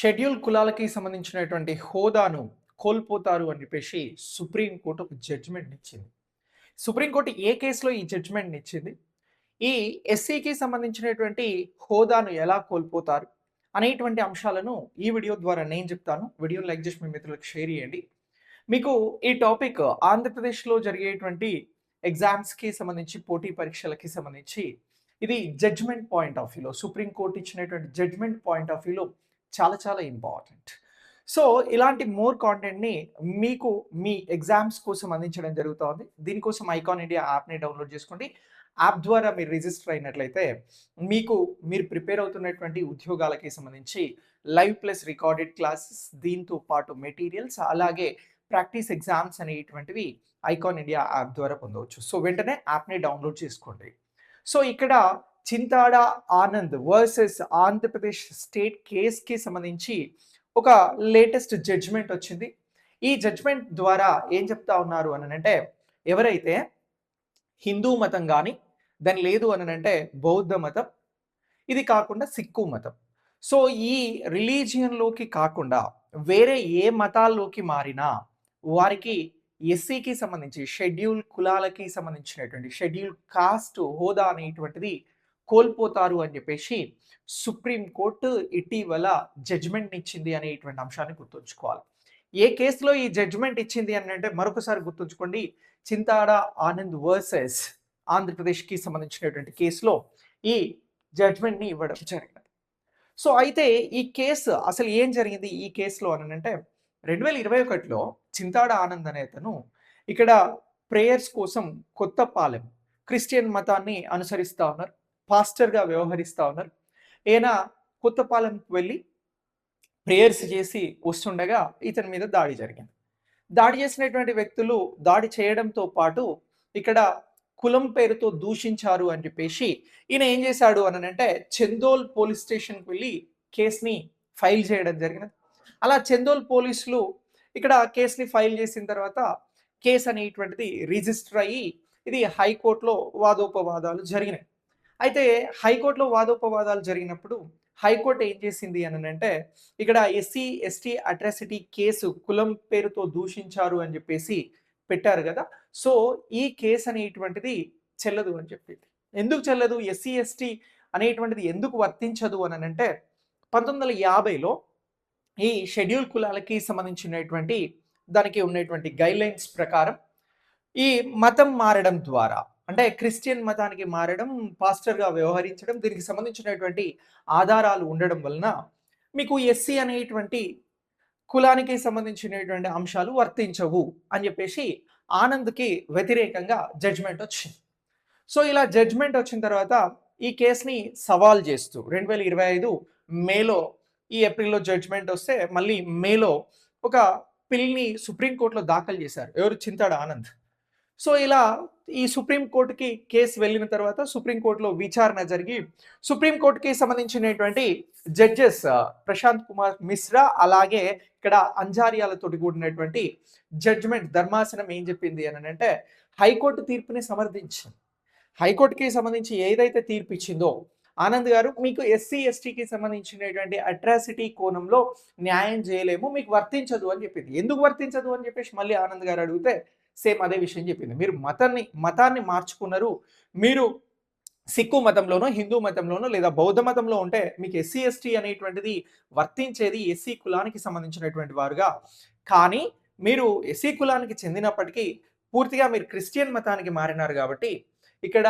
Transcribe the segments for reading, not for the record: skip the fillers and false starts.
Schedule కులాలకి సంబంధించినటువంటి హోదాను కోల్పోతారు అని చెప్పేసి సుప్రీం కోర్ట్ ఒక జడ్జిమెంట్ ఇచ్చింది. సుప్రీం కోర్ట్ ఏ కేసులో ఈ జడ్జిమెంట్ ఇచ్చింది? ఈ ఎస్సీకి సంబంధించినటువంటి హోదాను ఎలా కోల్పోతారు అనేటువంటి అంశాలను ఈ వీడియో ద్వారా నేను చెప్తాను. వీడియోని లైక్ చేసి మీ మిత్రులకు షేర్ చేయండి. మీకు ఈ టాపిక్ ఆంధ్రప్రదేశ్లో జరిగేటువంటి ఎగ్జామ్స్కి సంబంధించి పోటీ పరీక్షలకి సంబంధించి ఇది జడ్జ్మెంట్ పాయింట్ ఆఫ్ వ్యూలో సుప్రీం కోర్ట్ ఇచ్చినటువంటి జడ్జ్మెంట్ పాయింట్ ఆఫ్ వ్యూలో చాలా చాలా ఇంపార్టెంట్. సో ఇలాంటి మోర్ కాంటెంట్ని మీకు మీ ఎగ్జామ్స్ కోసం అందించడం జరుగుతుంది. దీనికోసం ఐకాన్ ఇండియా యాప్ని డౌన్లోడ్ చేసుకోండి. యాప్ ద్వారా మీరు రిజిస్టర్ అయినట్లయితే మీరు ప్రిపేర్ అవుతున్నటువంటి ఉద్యోగాలకి సంబంధించి లైవ్ ప్లస్ రికార్డెడ్ క్లాసెస్, దీంతో పాటు మెటీరియల్స్, అలాగే ప్రాక్టీస్ ఎగ్జామ్స్ అనేటువంటివి ఐకాన్ ఇండియా యాప్ ద్వారా పొందవచ్చు. సో వెంటనే యాప్ని డౌన్లోడ్ చేసుకోండి. సో ఇక్కడ చింతాడ ఆనంద్ వర్సెస్ ఆంధ్రప్రదేశ్ స్టేట్ కేసుకి సంబంధించి ఒక లేటెస్ట్ జడ్జ్మెంట్ వచ్చింది. ఈ జడ్జ్మెంట్ ద్వారా ఏం చెప్తా ఉన్నారు అని అంటే, ఎవరైతే హిందూ మతం కానీ దాని లేదు అని అంటే బౌద్ధ మతం, ఇది కాకుండా సిక్కు మతం, సో ఈ రిలీజియన్లోకి కాకుండా వేరే ఏ మతాల్లోకి మారినా వారికి ఎస్సీకి సంబంధించి షెడ్యూల్ కులాలకి సంబంధించినటువంటి షెడ్యూల్ కాస్ట్ హోదా అనేటువంటిది కోల్పోతారు అని చెప్పేసి సుప్రీం కోర్టు ఇటీవల జడ్జ్మెంట్ ఇచ్చింది అనేటువంటి అంశాన్ని గుర్తుంచుకోవాలి. ఏ కేసులో ఈ జడ్జ్మెంట్ ఇచ్చింది అని అంటే మరొకసారి గుర్తుంచుకోండి, చింతాడ ఆనంద్ వర్సెస్ ఆంధ్రప్రదేశ్కి సంబంధించినటువంటి కేసులో ఈ జడ్జ్మెంట్ని ఇవ్వడం జరిగింది. సో అయితే ఈ కేసు అసలు ఏం జరిగింది ఈ కేసులో అని అంటే, 2021లో చింతాడ ఆనంద్ అనే అతను ఇక్కడ ప్రేయర్స్ కోసం కొత్తపాలెం క్రిస్టియన్ మతాన్ని అనుసరిస్తూ ఉన్నారు, పాస్టర్గా వ్యవహరిస్తూ ఉన్నారు. ఈయన కొత్తపాలెంకి వెళ్ళి ప్రేయర్స్ చేసి వస్తుండగా ఇతని మీద దాడి జరిగింది. దాడి చేసినటువంటి వ్యక్తులు దాడి చేయడంతో పాటు ఇక్కడ కులం పేరుతో దూషించారు అని చెప్పేసి ఈయన ఏం చేశాడు అని అంటే చందోల్ పోలీస్ స్టేషన్కి వెళ్ళి కేసుని ఫైల్ చేయడం జరిగినది. అలా చందోల్ పోలీసులు ఇక్కడ కేసుని ఫైల్ చేసిన తర్వాత కేసు అనేటువంటిది రిజిస్టర్ అయ్యి ఇది హైకోర్టులో వాదోపవాదాలు జరిగినాయి. అయితే హైకోర్టులో వాదోపవాదాలు జరిగినప్పుడు హైకోర్టు ఏం చేసింది అని అంటే, ఇక్కడ ఎస్సీ ఎస్టీ అట్రాసిటీ కేసు కులం పేరుతో దూషించారు అని చెప్పేసి పెట్టారు కదా, సో ఈ కేసు అనేటువంటిది చెల్లదు అని చెప్పింది. ఎందుకు చెల్లదు, ఎస్సీ ఎస్టీ అనేటువంటిది ఎందుకు వర్తించదు అని అంటే, 1950లో ఈ షెడ్యూల్ కులాలకి సంబంధించినటువంటి దానికి ఉన్నటువంటి గైడ్లైన్స్ ప్రకారం ఈ మతం మారడం ద్వారా, అంటే క్రిస్టియన్ మతానికి మారడం, పాస్టర్గా వ్యవహరించడం, దీనికి సంబంధించినటువంటి ఆధారాలు ఉండడం వలన మీకు ఎస్సీ అనేటువంటి కులానికి సంబంధించినటువంటి అంశాలు వర్తించవు అని చెప్పేసి ఆనంద్కి వ్యతిరేకంగా జడ్జ్మెంట్ వచ్చింది. సో ఇలా జడ్జ్మెంట్ వచ్చిన తర్వాత ఈ కేసుని సవాల్ చేస్తూ 2025 మేలో, ఈ ఏప్రిల్లో జడ్జ్మెంట్ వస్తే మళ్ళీ మేలో ఒక పిల్ని సుప్రీంకోర్టులో దాఖలు చేశారు. ఎవరు? చింతాడ ఆనంద్. సో ఇలా ఈ సుప్రీంకోర్టుకి కేసు వెళ్ళిన తర్వాత సుప్రీంకోర్టులో విచారణ జరిగి సుప్రీంకోర్టుకి సంబంధించినటువంటి జడ్జెస్ ప్రశాంత్ కుమార్ మిశ్రా, అలాగే ఇక్కడ అంజారియాలతోటి కూడినటువంటి జడ్జిమెంట్ ధర్మాసనం ఏం చెప్పింది అని అంటే, హైకోర్టు తీర్పుని సమర్థించింది. హైకోర్టుకి సంబంధించి ఏదైతే తీర్పు ఇచ్చిందో, ఆనంద్ గారు మీకు ఎస్సీ ఎస్టీకి సంబంధించినటువంటి అట్రాసిటీ కోణంలో న్యాయం చేయలేము, మీకు వర్తించదు అని చెప్పింది. ఎందుకు వర్తించదు అని చెప్పేసి మళ్ళీ ఆనంద్ గారు అడిగితే సేమ్ అదే విషయం చెప్పింది. మీరు మతాన్ని మార్చుకున్నారు, మీరు సిక్కు మతంలోనో హిందూ మతంలోనో లేదా బౌద్ధ మతంలో ఉంటే మీకు ఎస్సీ ఎస్టీ అనేటువంటిది వర్తించేది ఎస్సీ కులానికి సంబంధించినటువంటి వారుగా, కానీ మీరు ఎస్సీ కులానికి చెందినప్పటికీ పూర్తిగా మీరు క్రిస్టియన్ మతానికి మారినారు కాబట్టి ఇక్కడ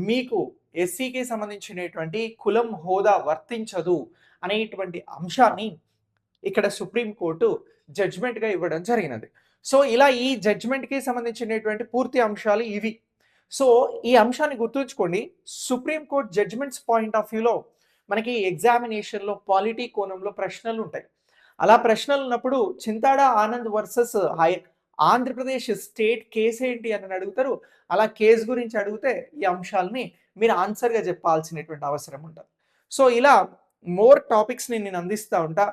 మీకు ఎస్సీకి సంబంధించినటువంటి కులం హోదా వర్తించదు అనేటువంటి అంశాన్ని ఇక్కడ సుప్రీంకోర్టు జడ్జ్మెంట్గా ఇవ్వడం జరిగినది. సో ఇలా ఈ జడ్జ్మెంట్కి సంబంధించినటువంటి పూర్తి అంశాలు ఇవి. సో ఈ అంశాన్ని గుర్తుంచుకోండి, సుప్రీంకోర్టు జడ్జ్మెంట్స్ పాయింట్ ఆఫ్ వ్యూలో మనకి ఎగ్జామినేషన్లో పాలిటీ కోణంలో ప్రశ్నలు ఉంటాయి. అలా ప్రశ్నలు ఉన్నప్పుడు Chintada Anand versus Andhra Pradesh state case ఏంటి అని అడుగుతారు. అలా కేసు గురించి అడిగితే ఈ అంశాలని మీరు ఆన్సర్గా చెప్పాల్సినటువంటి అవసరం ఉంటుంది. సో ఇలా మోర్ టాపిక్స్ని నేను అందిస్తూ ఉంటా.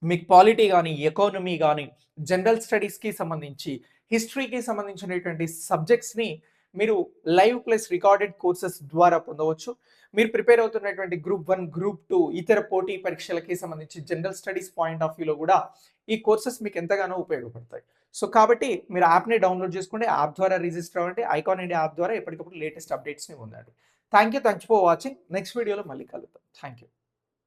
మీకు పాలిటీ కానీ, ఎకానమీ కానీ, జనరల్ స్టడీస్కి సంబంధించి, హిస్టరీకి సంబంధించినటువంటి సబ్జెక్ట్స్ని మీరు లైవ్ ప్లస్ రికార్డెడ్ కోర్సెస్ ద్వారా పొందవచ్చు. మీరు ప్రిపేర్ అవుతున్నటువంటి గ్రూప్ 1, గ్రూప్ 2 ఇతర పోటీ పరీక్షలకి సంబంధించి జనరల్ స్టడీస్ పాయింట్ ఆఫ్ వ్యూలో కూడా ఈ కోర్సెస్ మీకు ఎంతగానో ఉపయోగపడతాయి. సో కాబట్టి మీరు యాప్ని డౌన్లోడ్ చేసుకోండి, యాప్ ద్వారా రిజిస్టర్ అవ్వండి, ఐకాన్ ఇండియా యాప్ ద్వారా ఎప్పటికప్పుడు లేటెస్ట్ అప్డేట్స్ని పొందండి. Thank you for watching. Next వీడియోలో మళ్ళీ కలుద్దాం. Thank you.